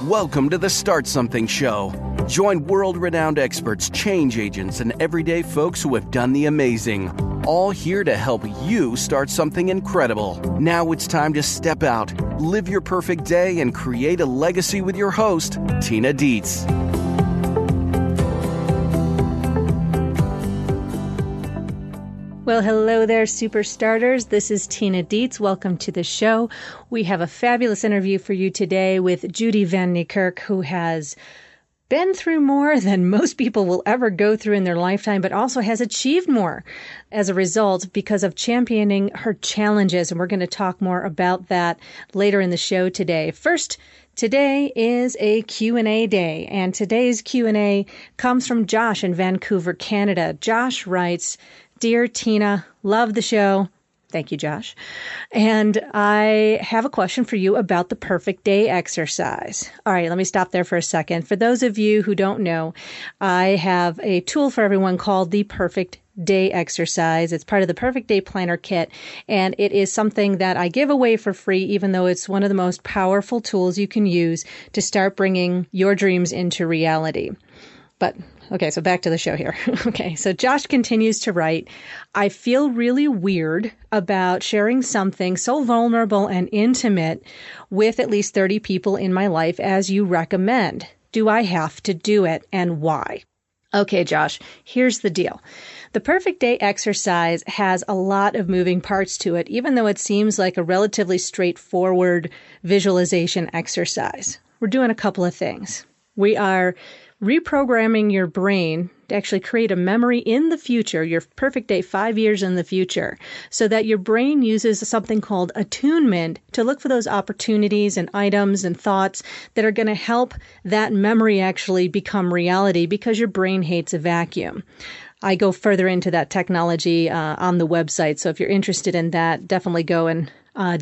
Welcome to the Start Something Show. Join world-renowned experts, change agents, and everyday folks who have done the amazing. All here to help you start something incredible. Now it's time to step out, live your perfect day, and create a legacy with your host, Tina Dietz. Well, hello there, super starters. This is Tina Dietz. Welcome to the show. We have a fabulous interview for you today with Judy van Niekerk, who has been through more than most people will ever go through in their lifetime, but also has achieved more as a result because of championing her challenges. And we're going to talk more about that later in the show today. First, today is a Q&A day, and today's Q&A comes from Josh in Vancouver, Canada. Josh writes, "Dear Tina, love the show." Thank you, Josh. And I have a question for you about the perfect day exercise. All right, let me stop there for a second. For those of you who don't know, I have a tool for everyone called the Perfect Day Exercise. It's part of the Perfect Day Planner Kit, and it is something that I give away for free, even though it's one of the most powerful tools you can use to start bringing your dreams into reality. But okay, so back to the show here. Okay, so Josh continues to write, "I feel really weird about sharing something so vulnerable and intimate with at least 30 people in my life as you recommend. Do I have to do it, and why?" Okay, Josh, here's the deal. The Perfect Day Exercise has a lot of moving parts to it, even though it seems like a relatively straightforward visualization exercise. We're doing a couple of things. We are reprogramming your brain to actually create a memory in the future, your perfect day 5 years in the future, so that your brain uses something called attunement to look for those opportunities and items and thoughts that are going to help that memory actually become reality, because your brain hates a vacuum. I go further into that technology on the website, so if you're interested in that, definitely go and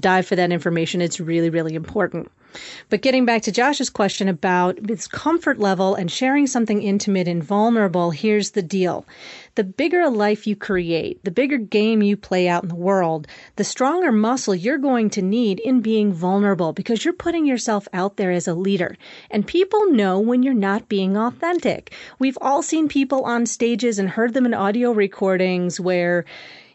dive for that information. It's really, really important. But getting back to Josh's question about this comfort level and sharing something intimate and vulnerable, here's the deal. The bigger a life you create, the bigger game you play out in the world, the stronger muscle you're going to need in being vulnerable, because you're putting yourself out there as a leader. And people know when you're not being authentic. We've all seen people on stages and heard them in audio recordings where,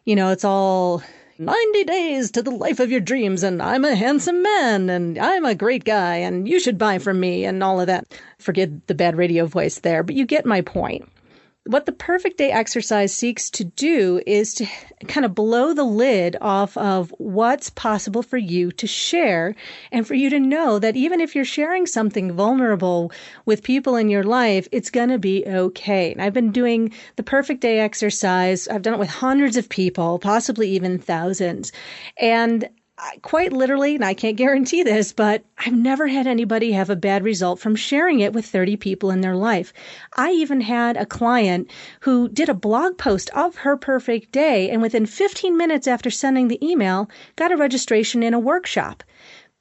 it's all 90 days to the life of your dreams, and I'm a handsome man, and I'm a great guy, and you should buy from me, and all of that. Forget the bad radio voice there, but you get my point. What the Perfect Day Exercise seeks to do is to kind of blow the lid off of what's possible for you to share, and for you to know that even if you're sharing something vulnerable with people in your life, it's going to be okay. And I've been doing the Perfect Day Exercise. I've done it with hundreds of people, possibly even thousands. And quite literally, and I can't guarantee this, but I've never had anybody have a bad result from sharing it with 30 people in their life. I even had a client who did a blog post of her perfect day, and within 15 minutes after sending the email, got a registration in a workshop.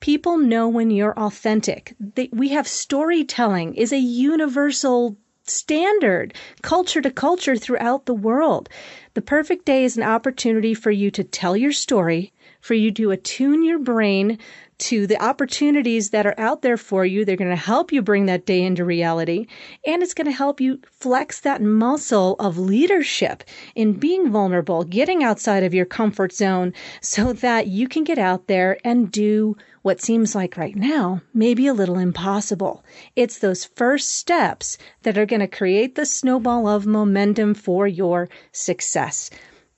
People know when you're authentic. We have storytelling is a universal standard, culture to culture throughout the world. The perfect day is an opportunity for you to tell your story, for you to attune your brain to the opportunities that are out there for you. They're going to help you bring that day into reality, and it's going to help you flex that muscle of leadership in being vulnerable, getting outside of your comfort zone so that you can get out there and do what seems like right now maybe a little impossible. It's those first steps that are going to create the snowball of momentum for your success.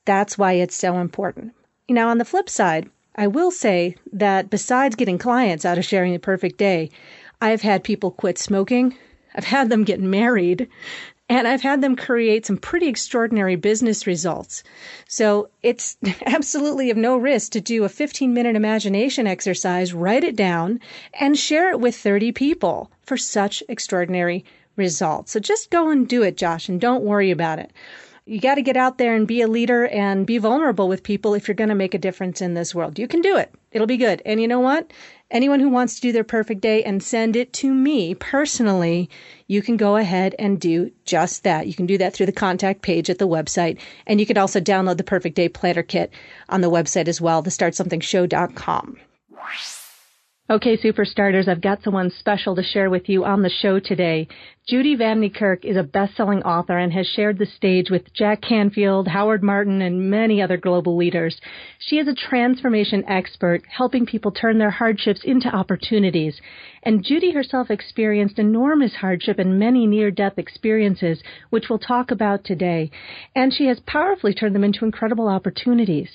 That's why it's so important. Now, on the flip side, I will say that besides getting clients out of sharing the perfect day, I've had people quit smoking, I've had them get married, and I've had them create some pretty extraordinary business results. So it's absolutely of no risk to do a 15-minute imagination exercise, write it down, and share it with 30 people for such extraordinary results. So just go and do it, Josh, and don't worry about it. You got to get out there and be a leader and be vulnerable with people if you're going to make a difference in this world. You can do it. It'll be good. And you know what? Anyone who wants to do their perfect day and send it to me personally, you can go ahead and do just that. You can do that through the contact page at the website. And you could also download the Perfect Day Planner Kit on the website as well, thestartsomethingshow.com. Okay, Superstarters, I've got someone special to share with you on the show today. Judy van Niekerk is a best-selling author and has shared the stage with Jack Canfield, Howard Martin, and many other global leaders. She is a transformation expert, helping people turn their hardships into opportunities. And Judy herself experienced enormous hardship and many near-death experiences, which we'll talk about today. And she has powerfully turned them into incredible opportunities.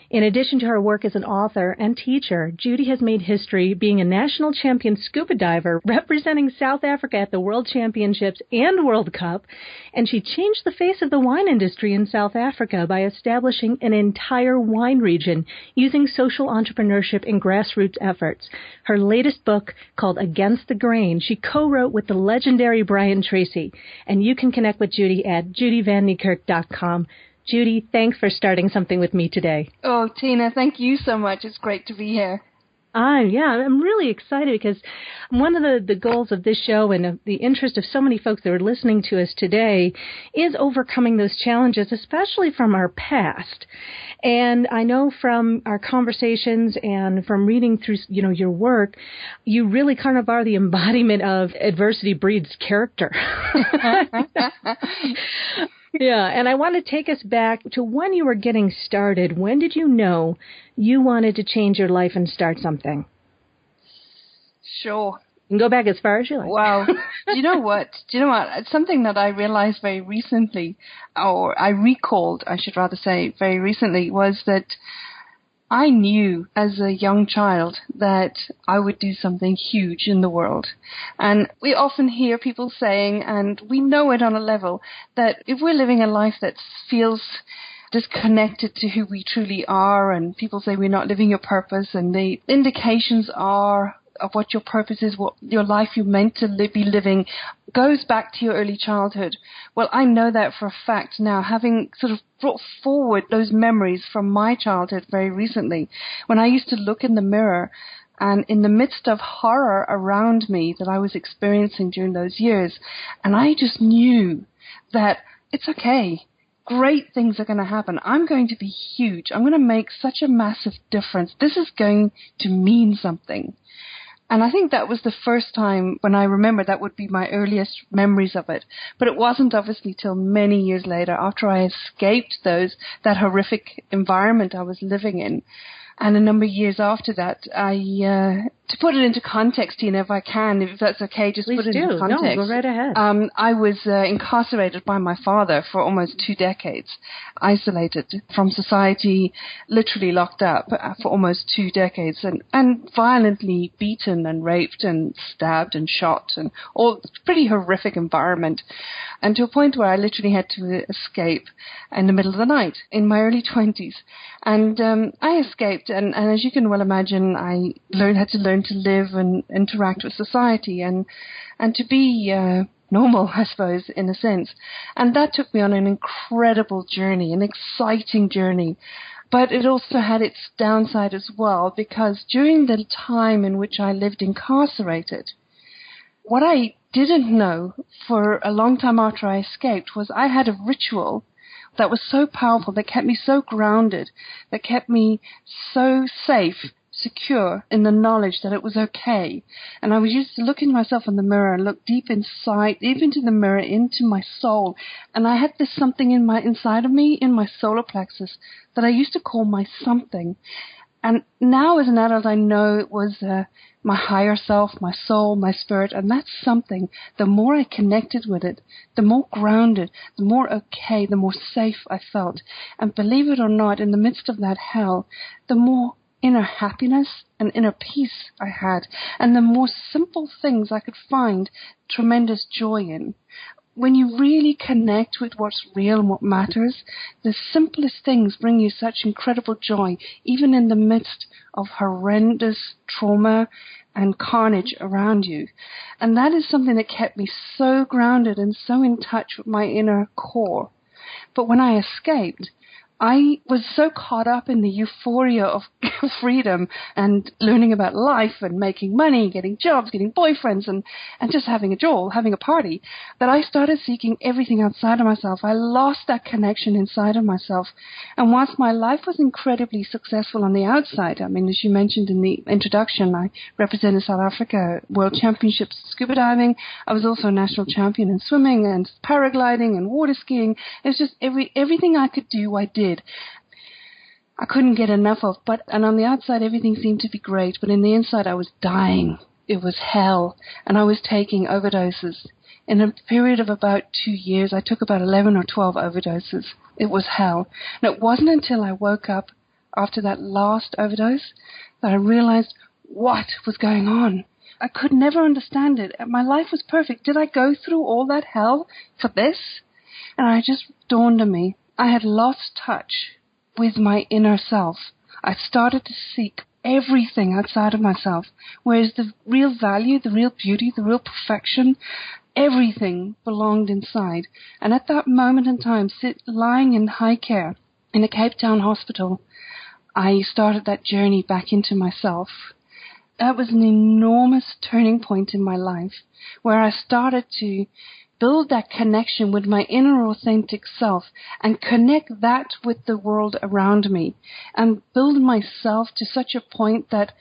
In addition to her work as an author and teacher, Judy has made history being a national champion scuba diver, representing South Africa at the World Championships and World Cup, and she changed the face of the wine industry in South Africa by establishing an entire wine region using social entrepreneurship and grassroots efforts. Her latest book, called Against the Grain, she co-wrote with the legendary Brian Tracy, and you can connect with Judy at judyvanniekerk.com. Judy, thanks for starting something with me today. Oh, Tina, thank you so much. It's great to be here. I'm really excited because one of the goals of this show and of the interest of so many folks that are listening to us today is overcoming those challenges, especially from our past. And I know from our conversations and from reading through, your work, you really kind of are the embodiment of adversity breeds character. Yeah, and I want to take us back to when you were getting started. When did you know you wanted to change your life and start something? Sure. You can go back as far as you like. Wow. Do you know what? It's something that I realized very recently, or I recalled, I should rather say, very recently, was that I knew as a young child that I would do something huge in the world. And we often hear people saying, and we know it on a level, that if we're living a life that feels disconnected to who we truly are, and people say we're not living your purpose, and the indications are of what your purpose is, what your life you're meant to be living, goes back to your early childhood. Well, I know that for a fact now, having sort of brought forward those memories from my childhood very recently, when I used to look in the mirror and in the midst of horror around me that I was experiencing during those years, and I just knew that it's okay. Great things are going to happen. I'm going to be huge. I'm going to make such a massive difference. This is going to mean something. And I think that was the first time when I remember that would be my earliest memories of it. But it wasn't obviously till many years later, after I escaped that horrific environment I was living in. And a number of years after that, to put it into context, Tina, if I can, if that's okay, just Please put it do. into context. No, go right ahead. I was incarcerated by my father for almost 2 decades, isolated from society, literally locked up for almost 2 decades, and violently beaten and raped and stabbed and shot, and all pretty horrific environment. And to a point where I literally had to escape in the middle of the night in my early 20s. And I escaped, and as you can well imagine, I had to learn to live and interact with society and to be normal, I suppose, in a sense. And that took me on an incredible journey, an exciting journey. But it also had its downside as well, because during the time in which I lived incarcerated, what I didn't know for a long time after I escaped was I had a ritual that was so powerful, that kept me so grounded, that kept me so safe, secure in the knowledge that it was okay. And I was used to look into myself in the mirror and look deep inside, deep into the mirror, into my soul. And I had this something inside of me, in my solar plexus, that I used to call my something. And now as an adult, I know it was my higher self, my soul, my spirit, and that's something. The more I connected with it, the more grounded, the more okay, the more safe I felt. And believe it or not, in the midst of that hell, the more inner happiness and inner peace I had, and the more simple things I could find tremendous joy in. When you really connect with what's real and what matters, the simplest things bring you such incredible joy, even in the midst of horrendous trauma and carnage around you. And that is something that kept me so grounded and so in touch with my inner core. But when I escaped, I was so caught up in the euphoria of freedom and learning about life and making money, getting jobs, getting boyfriends, and just having a joy, having a party, that I started seeking everything outside of myself. I lost that connection inside of myself. And whilst my life was incredibly successful on the outside, I mean, as you mentioned in the introduction, I represented South Africa World Championships scuba diving. I was also a national champion in swimming and paragliding and water skiing. It was just everything I could do, I did. I couldn't get enough of, and on the outside everything seemed to be great, but in the inside I was dying. It was hell, and I was taking overdoses. In a period of about 2 years, I took about 11 or 12 overdoses. It was hell. And it wasn't until I woke up after that last overdose that I realized what was going on. I could never understand it. My life was perfect. Did I go through all that hell for this? And it just dawned on me. I had lost touch with my inner self. I started to seek everything outside of myself, whereas the real value, the real beauty, the real perfection, everything belonged inside. And at that moment in time, lying in high care in a Cape Town hospital, I started that journey back into myself. That was an enormous turning point in my life, where I started to build that connection with my inner authentic self and connect that with the world around me and build myself to such a point that,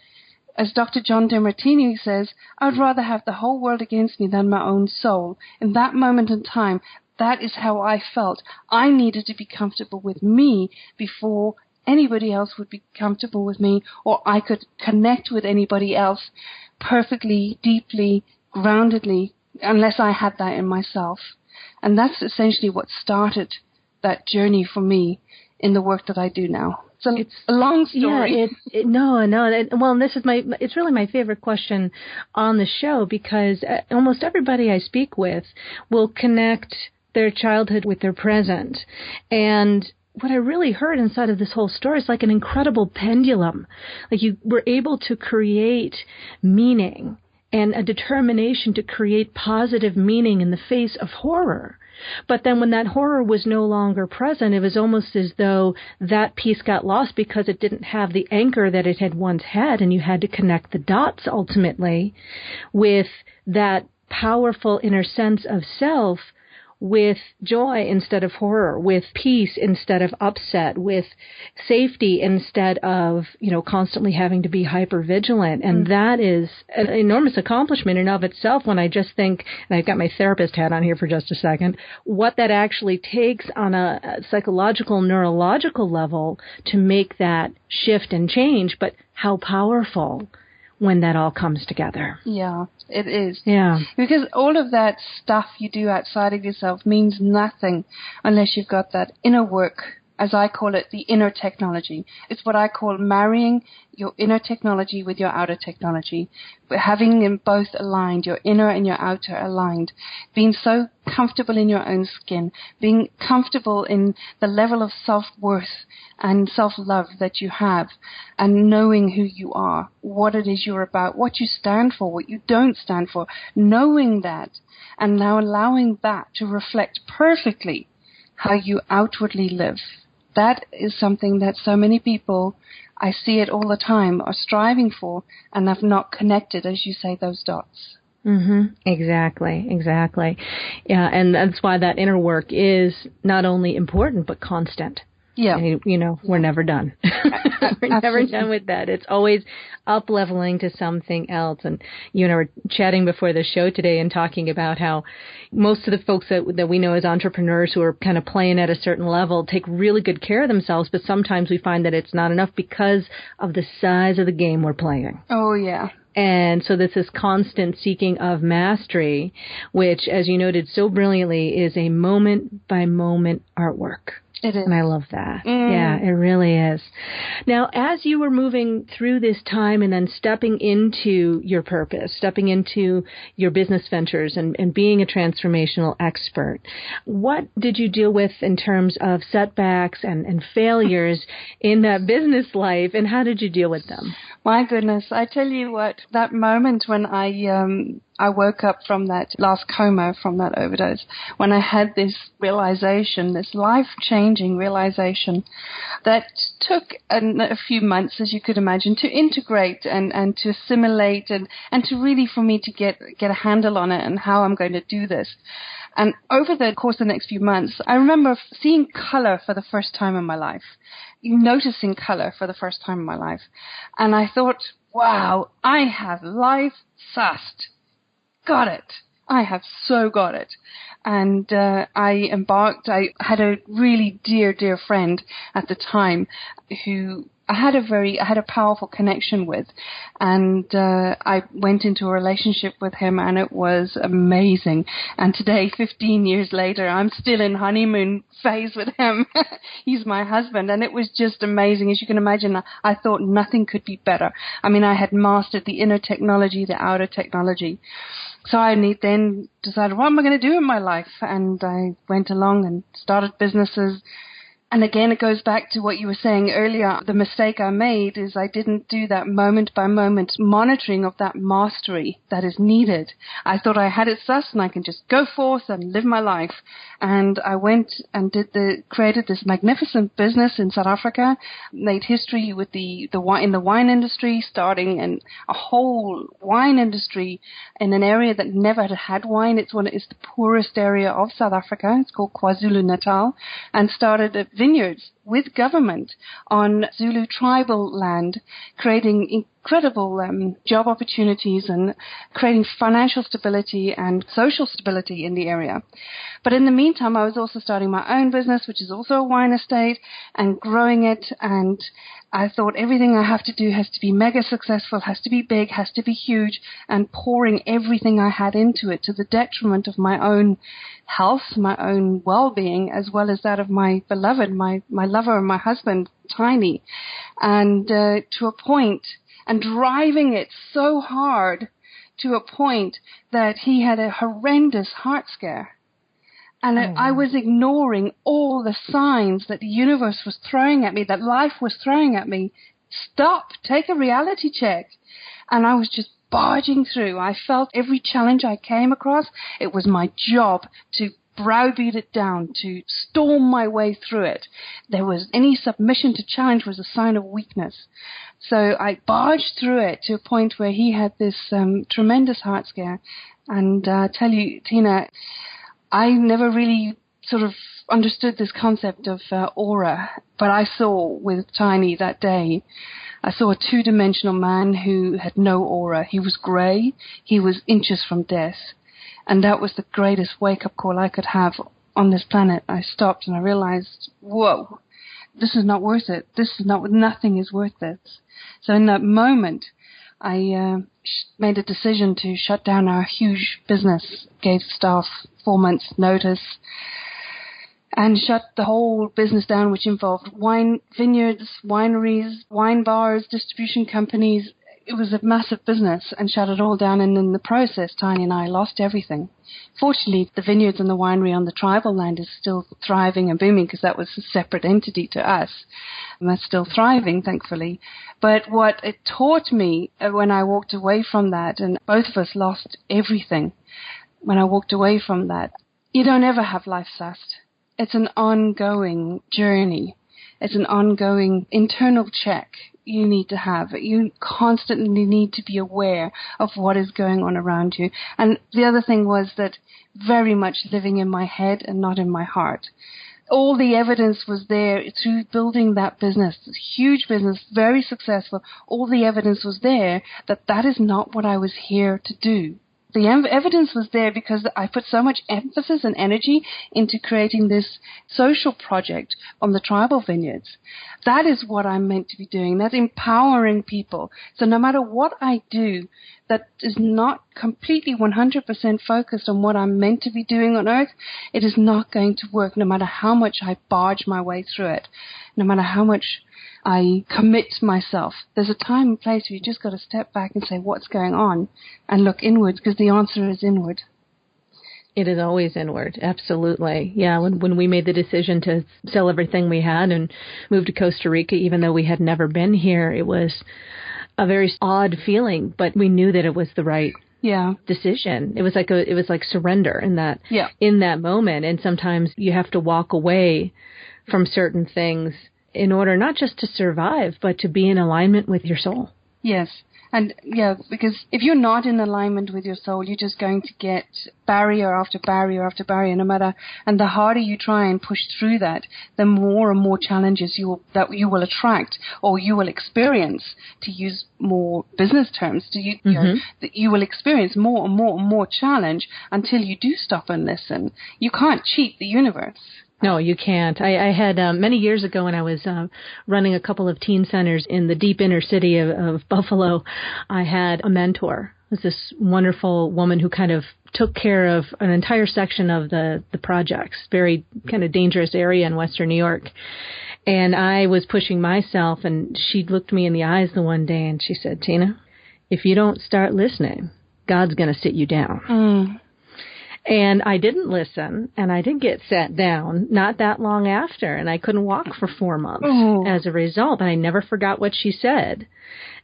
as Dr. John DeMartini says, I'd rather have the whole world against me than my own soul. In that moment in time, that is how I felt. I needed to be comfortable with me before anybody else would be comfortable with me, or I could connect with anybody else perfectly, deeply, groundedly, unless I had that in myself. And that's essentially what started that journey for me in the work that I do now. So it's a long story. Yeah, well, this is it's really my favorite question on the show, because almost everybody I speak with will connect their childhood with their present. And what I really heard inside of this whole story is like an incredible pendulum. Like you were able to create meaning and a determination to create positive meaning in the face of horror. But then when that horror was no longer present, it was almost as though that piece got lost because it didn't have the anchor that it had once had, and you had to connect the dots ultimately with that powerful inner sense of self, with joy instead of horror, with peace instead of upset, with safety instead of, constantly having to be hypervigilant. And that is an enormous accomplishment in of itself when I just think, and I've got my therapist hat on here for just a second, what that actually takes on a psychological, neurological level to make that shift and change, but how powerful when that all comes together. Yeah, it is. Yeah. Because all of that stuff you do outside of yourself means nothing unless you've got that inner work, as I call it, the inner technology. It's what I call marrying your inner technology with your outer technology, but having them both aligned, your inner and your outer aligned, being so comfortable in your own skin, being comfortable in the level of self-worth and self-love that you have, and knowing who you are, what it is you're about, what you stand for, what you don't stand for, knowing that, and now allowing that to reflect perfectly how you outwardly live. That is something that so many people, I see it all the time, are striving for and have not connected, as you say, those dots. Mm-hmm. Exactly. Yeah, and that's why that inner work is not only important, but constant. Yeah. And, we're never done. We're never done with that. It's always up-leveling to something else. And you and I were chatting before the show today and talking about how most of the folks that we know as entrepreneurs who are kind of playing at a certain level take really good care of themselves, but sometimes we find that it's not enough because of the size of the game we're playing. Oh, yeah. And so this constant seeking of mastery, which, as you noted so brilliantly, is a moment-by-moment artwork. It is. And I love that. Yeah, it really is. Now, as you were moving through this time and then stepping into your purpose, stepping into your business ventures and being a transformational expert, what did you deal with in terms of setbacks and failures in that business life, and how did you deal with them? My goodness, I tell you what, that moment when I I woke up from that last coma, from that overdose, when I had this realization, this life-changing realization that took a few months, as you could imagine, to integrate and to assimilate and to really for me to get a handle on it and how I'm going to do this. And over the course of the next few months, I remember seeing color for the first time in my life, noticing color for the first time in my life. And I thought, wow, I have life sussed. Got it. I have so got it. And I had a really dear, dear friend at the time who I had a powerful connection with, and I went into a relationship with him, and it was amazing. And today, 15 years later, I'm still in honeymoon phase with him. He's my husband, and it was just amazing. As you can imagine, I thought nothing could be better. I mean, I had mastered the inner technology, the outer technology. So I then decided, what am I going to do in my life? And I went along and started businesses. And again, it goes back to what you were saying earlier. The mistake I made is I didn't do that moment-by-moment monitoring of that mastery that is needed. I thought I had it sussed and I can just go forth and live my life. And I went and created this magnificent business in South Africa, made history with in the wine industry, starting in a whole wine industry in an area that never had wine. It's the poorest area of South Africa. It's called KwaZulu-Natal, and started a vineyards with government on Zulu tribal land, creating incredible job opportunities and creating financial stability and social stability in the area. But in the meantime, I was also starting my own business, which is also a wine estate, and growing it. And I thought everything I have to do has to be mega successful, has to be big, has to be huge, and pouring everything I had into it to the detriment of my own health, my own well-being, as well as that of my beloved, my lover and my husband, Tiny. And to a point, and driving it so hard to a point that he had a horrendous heart scare. And I was ignoring all the signs that the universe was throwing at me, that life was throwing at me. Stop, take a reality check. And I was just barging through. I felt every challenge I came across, it was my job to browbeat it down, to storm my way through it. Any submission to challenge was a sign of weakness. So I barged through it to a point where he had this tremendous heart scare. And I tell you, Tina, I never really sort of understood this concept of aura, but I saw with Tiny that day, I saw a two-dimensional man who had no aura. He was grey. He was inches from death. And that was the greatest wake-up call I could have on this planet. I stopped and I realized, whoa, this is not worth it. Nothing is worth this. So in that moment, I made a decision to shut down our huge business, gave staff 4 months' notice, and shut the whole business down, which involved wine vineyards, wineries, wine bars, distribution companies. It was a massive business, and shut it all down. And in the process, Tiny and I lost everything. Fortunately, the vineyards and the winery on the tribal land is still thriving and booming, because that was a separate entity to us. And that's still thriving, thankfully. But what it taught me when I walked away from that, and both of us lost everything when I walked away from that, you don't ever have life sussed. It's an ongoing journey. It's an ongoing internal check you need to have. You constantly need to be aware of what is going on around you. And the other thing was that very much living in my head and not in my heart. All the evidence was there through building that business, this huge business, very successful. All the evidence was there that that is not what I was here to do. The evidence was there because I put so much emphasis and energy into creating this social project on the tribal vineyards. That is what I'm meant to be doing. That's empowering people. So no matter what I do that is not completely 100% focused on what I'm meant to be doing on earth, it is not going to work, no matter how much I barge my way through it, no matter how much I commit myself. There's a time and place where you just got to step back and say, what's going on? And look inward, because the answer is inward. It is always inward. Absolutely. Yeah. When we made the decision to sell everything we had and move to Costa Rica, even though we had never been here, it was a very odd feeling, but we knew that it was the right decision. It was like surrender in that moment. And sometimes you have to walk away from certain things in order not just to survive, but to be in alignment with your soul. Yes. And because if you're not in alignment with your soul, you're just going to get barrier after barrier after barrier, and the harder you try and push through that, the more and more challenges that you will attract, or you will experience, to use more business terms, you will experience more and more and more challenge until you do stop and listen. You can't cheat the universe. No, you can't. I had many years ago when I was running a couple of teen centers in the deep inner city of Buffalo, I had a mentor. It was this wonderful woman who kind of took care of an entire section of the projects, very kind of dangerous area in Western New York. And I was pushing myself, and she looked me in the eyes the one day and she said, "Tina, if you don't start listening, God's going to sit you down." And I didn't listen, and I did get sat down not that long after, and I couldn't walk for 4 months as a result. And I never forgot what she said.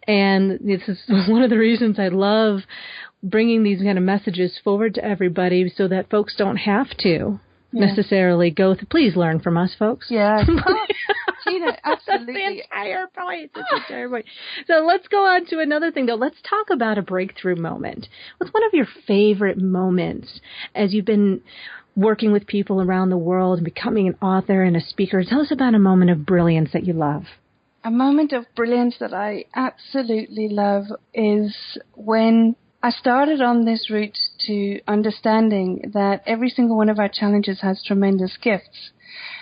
And this is one of the reasons I love bringing these kind of messages forward to everybody, so that folks don't have to necessarily go through. Please learn from us, folks. Yeah. Tina, absolutely. That's the entire point. So let's go on to another thing, though. Let's talk about a breakthrough moment. What's one of your favorite moments as you've been working with people around the world and becoming an author and a speaker? Tell us about a moment of brilliance that you love. A moment of brilliance that I absolutely love is when I started on this route to understanding that every single one of our challenges has tremendous gifts.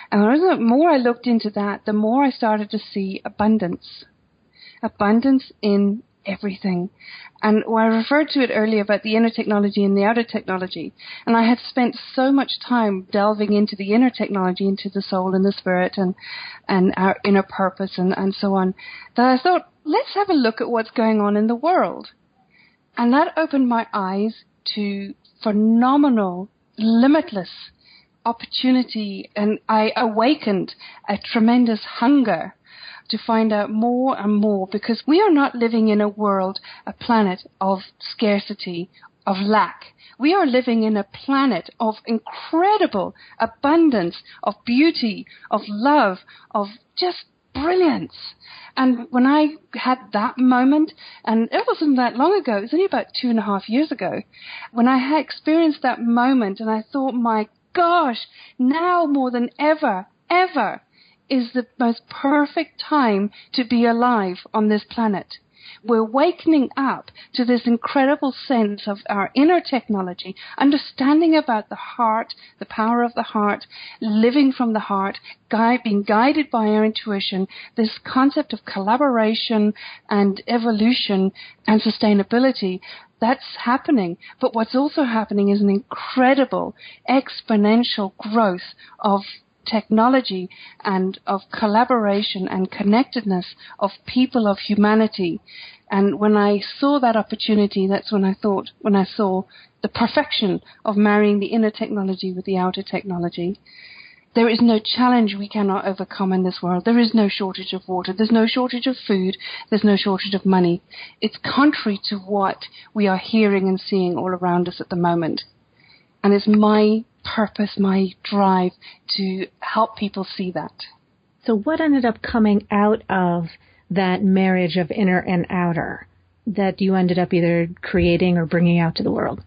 And the more I looked into that, the more I started to see abundance. Abundance in everything. And I referred to it earlier about the inner technology and the outer technology. And I had spent so much time delving into the inner technology, into the soul and the spirit and our inner purpose and so on, that I thought, let's have a look at what's going on in the world. And that opened my eyes to phenomenal, limitless opportunity, and I awakened a tremendous hunger to find out more and more, because we are not living in a world, a planet of scarcity, of lack. We are living in a planet of incredible abundance, of beauty, of love, of just brilliance. And when I had that moment, and it wasn't that long ago, it was only about 2.5 years ago, when I had experienced that moment, and I thought, my gosh, now more than ever is the most perfect time to be alive on this planet. We're wakening up to this incredible sense of our inner technology, understanding about the heart, the power of the heart, living from the heart, being guided by our intuition, this concept of collaboration and evolution and sustainability. That's happening. But what's also happening is an incredible exponential growth of technology and of collaboration and connectedness of people, of humanity. And when I saw that opportunity, that's when I saw the perfection of marrying the inner technology with the outer technology. There is no challenge we cannot overcome in this world. There is no shortage of water. There's no shortage of food. There's no shortage of money. It's contrary to what we are hearing and seeing all around us at the moment. And it's my purpose, my drive to help people see that. So what ended up coming out of that marriage of inner and outer that you ended up either creating or bringing out to the world?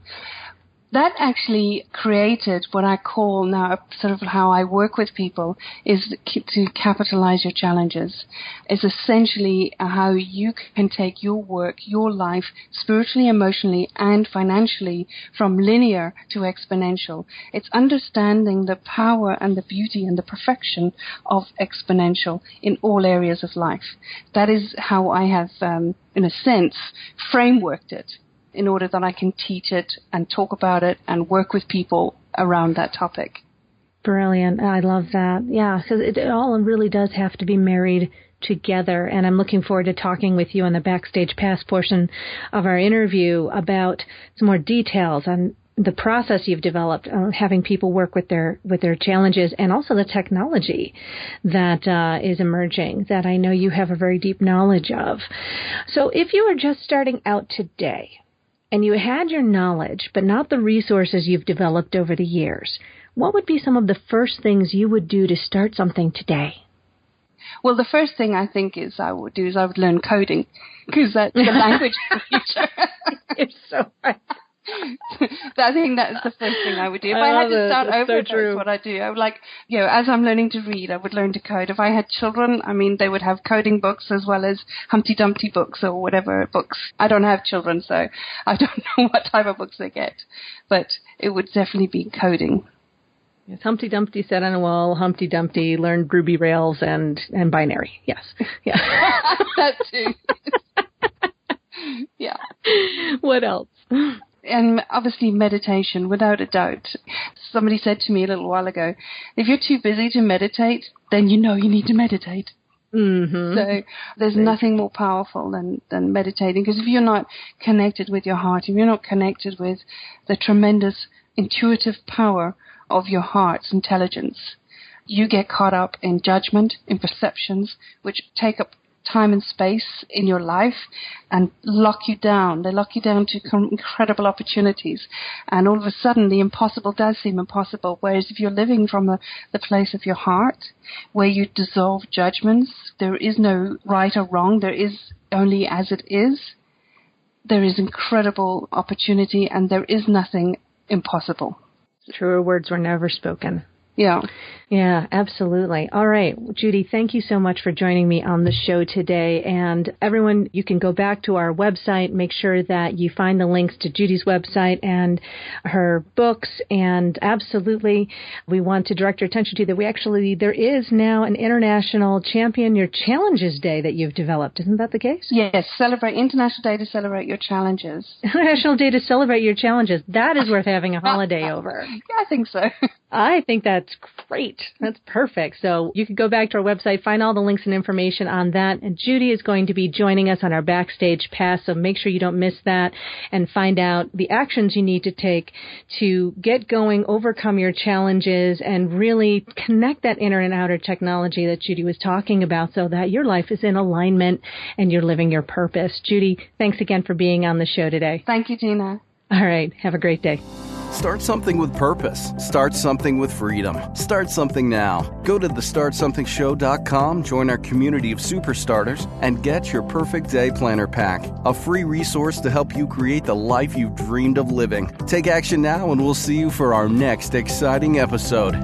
That actually created what I call now, sort of how I work with people, is to capitalize your challenges. It's essentially how you can take your work, your life, spiritually, emotionally, and financially, from linear to exponential. It's understanding the power and the beauty and the perfection of exponential in all areas of life. That is how I have, in a sense, frameworked it, in order that I can teach it and talk about it and work with people around that topic. Brilliant. I love that. Yeah, because it all really does have to be married together. And I'm looking forward to talking with you on the Backstage Pass portion of our interview about some more details on the process you've developed, having people work with their challenges, and also the technology that is emerging that I know you have a very deep knowledge of. So if you are just starting out today, and you had your knowledge, but not the resources you've developed over the years, what would be some of the first things you would do to start something today? Well, the first thing I think I would learn coding, because that's the language of the future. It's so right. I think that's the first thing I would do. If I had to start over, that's what I'd do. I would as I'm learning to read, I would learn to code. If I had children, they would have coding books as well as Humpty Dumpty books or whatever books. I don't have children, so I don't know what type of books they get. But it would definitely be coding. Yes, Humpty Dumpty sat on a wall, Humpty Dumpty learned Ruby Rails and binary. Yes. Yeah. That too. Yeah. What else? And obviously meditation, without a doubt. Somebody said to me a little while ago, if you're too busy to meditate, then you need to meditate. Mm-hmm. So there's nothing more powerful than meditating, because if you're not connected with your heart, if you're not connected with the tremendous intuitive power of your heart's intelligence, you get caught up in judgment, in perceptions, which take up time and space in your life and lock you down. They lock you down to incredible opportunities. And all of a sudden, the impossible does seem impossible. Whereas if you're living from the place of your heart, where you dissolve judgments, there is no right or wrong. There is only as it is. There is incredible opportunity, and there is nothing impossible. Truer words were never spoken. Yeah. Yeah, absolutely. All right. Judy, thank you so much for joining me on the show today. And everyone, you can go back to our website, make sure that you find the links to Judy's website and her books. And absolutely, we want to direct your attention to that there is now an International Champion Your Challenges Day that you've developed. Isn't that the case? Yes. International Day to celebrate your challenges. International Day to celebrate your challenges. That is worth having a holiday over. Yeah, I think so. I think that's great. That's perfect. So you can go back to our website, find all the links and information on that. And Judy is going to be joining us on our Backstage Pass, so make sure you don't miss that and find out the actions you need to take to get going, overcome your challenges, and really connect that inner and outer technology that Judy was talking about so that your life is in alignment and you're living your purpose. Judy, thanks again for being on the show today. Thank you, Tina. All right. Have a great day. Start something with purpose. Start something with freedom. Start something now. Go to thestartsomethingshow.com, join our community of superstarters, and get your perfect day planner pack, a free resource to help you create the life you've dreamed of living. Take action now, and we'll see you for our next exciting episode.